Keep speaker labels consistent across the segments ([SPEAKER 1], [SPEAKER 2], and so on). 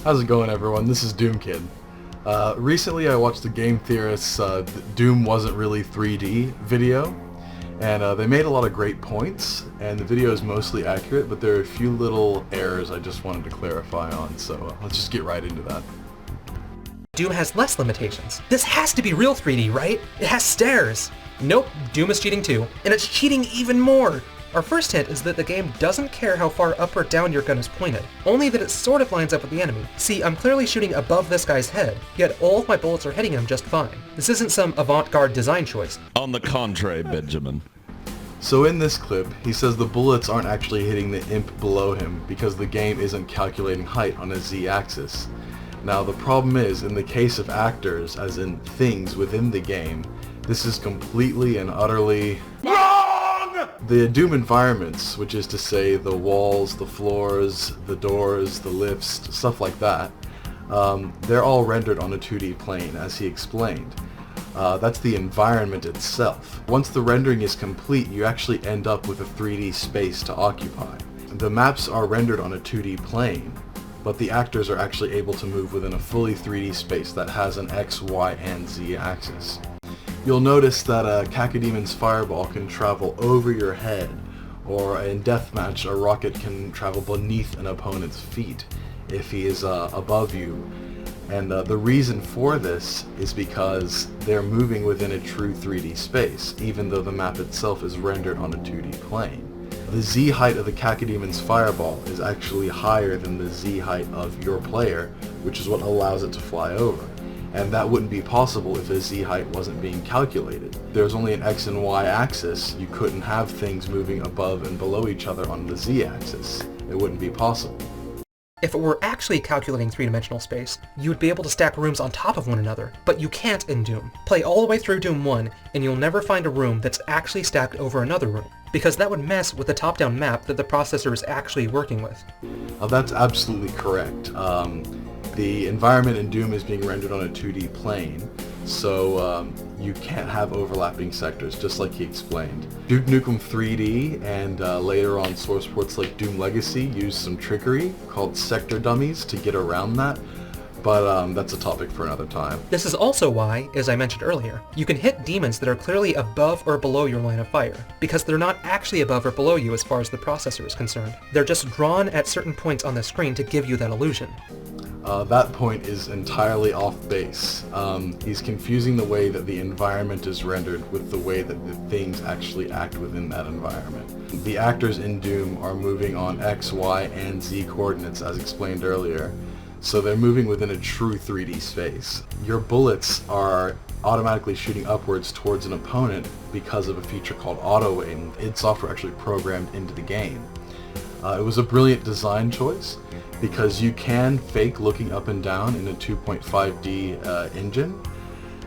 [SPEAKER 1] How's it going, everyone? This is DOOMKED. Recently I watched the Game Theorists Doom wasn't really 3D video, and they made a lot of great points, and the video is mostly accurate, but there are a few little errors I just wanted to clarify on, so let's just get right into that.
[SPEAKER 2] Doom has less limitations. This has to be real 3D, right? It has stairs! Nope, Doom is cheating too, and it's cheating even more! Our first hint is that the game doesn't care how far up or down your gun is pointed, only that it sort of lines up with the enemy. See, I'm clearly shooting above this guy's head, yet all of my bullets are hitting him just fine. This isn't some avant-garde design choice.
[SPEAKER 3] On the contrary, Benjamin.
[SPEAKER 1] So in this clip, he says the bullets aren't actually hitting the imp below him because the game isn't calculating height on a z-axis. Now the problem is, in the case of actors, as in things within the game, this is completely and utterly wrong! The Doom environments, which is to say the walls, the floors, the doors, the lifts, stuff like that, they're all rendered on a 2D plane, as he explained. That's the environment itself. Once the rendering is complete, you actually end up with a 3D space to occupy. The maps are rendered on a 2D plane, but the actors are actually able to move within a fully 3D space that has an X, Y, and Z axis. You'll notice that a Cacademon's fireball can travel over your head, or in deathmatch a rocket can travel beneath an opponent's feet if he is above you. And the reason for this is because they're moving within a true 3D space, even though the map itself is rendered on a 2D plane. The Z height of the Cacademon's fireball is actually higher than the Z height of your player, which is what allows it to fly over. And that wouldn't be possible if a Z height wasn't being calculated. There's only an X and Y axis. You couldn't have things moving above and below each other on the Z axis. It wouldn't be possible.
[SPEAKER 2] If it were actually calculating three-dimensional space, you would be able to stack rooms on top of one another, but you can't in Doom. Play all the way through Doom 1, and you'll never find a room that's actually stacked over another room, because that would mess with the top-down map that the processor is actually working with.
[SPEAKER 1] That's absolutely correct. The environment in Doom is being rendered on a 2D plane, so you can't have overlapping sectors, just like he explained. Duke Nukem 3D and later on source ports like Doom Legacy use some trickery called sector dummies to get around that, but that's a topic for another time.
[SPEAKER 2] This is also why, as I mentioned earlier, you can hit demons that are clearly above or below your line of fire, because they're not actually above or below you as far as the processor is concerned. They're just drawn at certain points on the screen to give you that illusion.
[SPEAKER 1] That point is entirely off base. He's confusing the way that the environment is rendered with the way that the things actually act within that environment. The actors in Doom are moving on X, Y, and Z coordinates as explained earlier, so they're moving within a true 3D space. Your bullets are automatically shooting upwards towards an opponent because of a feature called auto-aim. id Software actually programmed into the game. It was a brilliant design choice, because you can fake looking up and down in a 2.5D engine,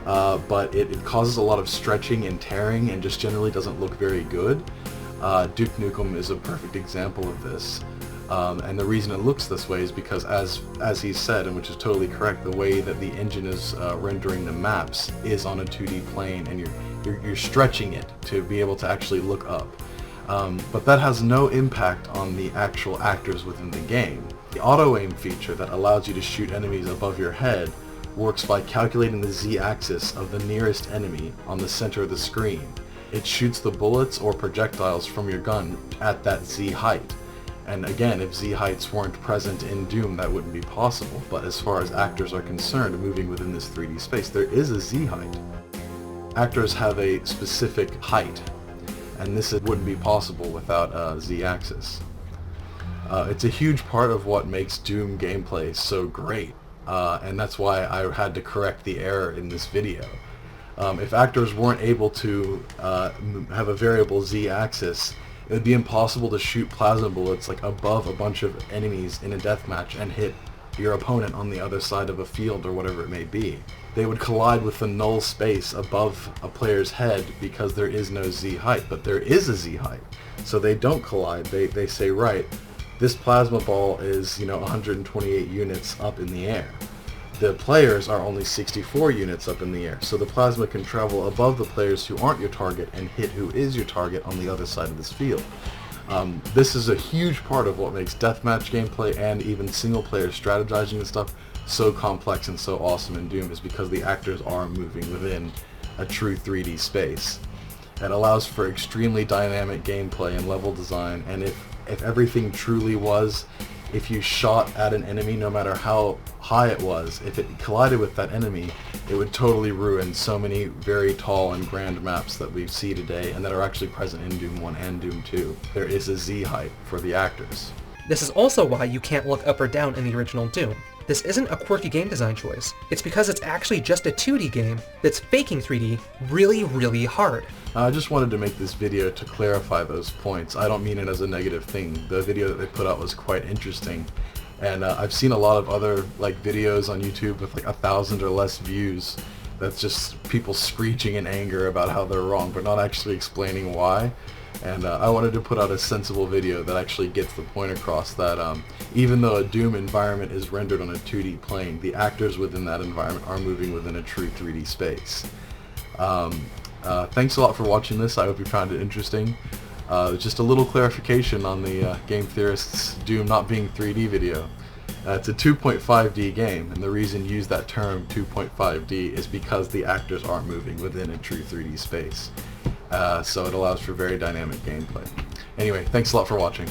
[SPEAKER 1] but it causes a lot of stretching and tearing and just generally doesn't look very good. Duke Nukem is a perfect example of this, and the reason it looks this way is because, as he said, and which is totally correct, the way that the engine is rendering the maps is on a 2D plane, and you're stretching it to be able to actually look up. But that has no impact on the actual actors within the game. The auto-aim feature that allows you to shoot enemies above your head works by calculating the z-axis of the nearest enemy on the center of the screen. It shoots the bullets or projectiles from your gun at that z height. And again, if z heights weren't present in Doom, that wouldn't be possible. But as far as actors are concerned, moving within this 3D space, there is a z height. Actors have a specific height, and this wouldn't be possible without a z-axis. It's a huge part of what makes Doom gameplay so great, and that's why I had to correct the error in this video. If actors weren't able to have a variable z-axis, it would be impossible to shoot plasma bullets like above a bunch of enemies in a deathmatch and hit your opponent on the other side of a field or whatever it may be. They would collide with the null space above a player's head because there is no z height, but there is a z height. So they don't collide. They say, right, this plasma ball is, 128 units up in the air. The players are only 64 units up in the air, so the plasma can travel above the players who aren't your target and hit who is your target on the other side of this field. This is a huge part of what makes deathmatch gameplay and even single-player strategizing and stuff so complex and so awesome in Doom, is because the actors are moving within a true 3D space. It allows for extremely dynamic gameplay and level design, and if everything truly was, if you shot at an enemy, no matter how high it was, if it collided with that enemy, it would totally ruin so many very tall and grand maps that we see today and that are actually present in Doom 1 and Doom 2. There is a Z height for the actors.
[SPEAKER 2] This is also why you can't look up or down in the original Doom. This isn't a quirky game design choice. It's because it's actually just a 2D game that's faking 3D really, really hard.
[SPEAKER 1] I just wanted to make this video to clarify those points. I don't mean it as a negative thing. The video that they put out was quite interesting, and I've seen a lot of other videos on YouTube with 1,000 or less views that's just people screeching in anger about how they're wrong but not actually explaining why. And I wanted to put out a sensible video that actually gets the point across that even though a Doom environment is rendered on a 2D plane, the actors within that environment are moving within a true 3D space. Thanks a lot for watching this. I hope you found it interesting. Just a little clarification on the Game Theorists Doom not being 3D video. It's a 2.5D game, and the reason you use that term 2.5D is because the actors aren't moving within a true 3D space. So it allows for very dynamic gameplay. Anyway, thanks a lot for watching.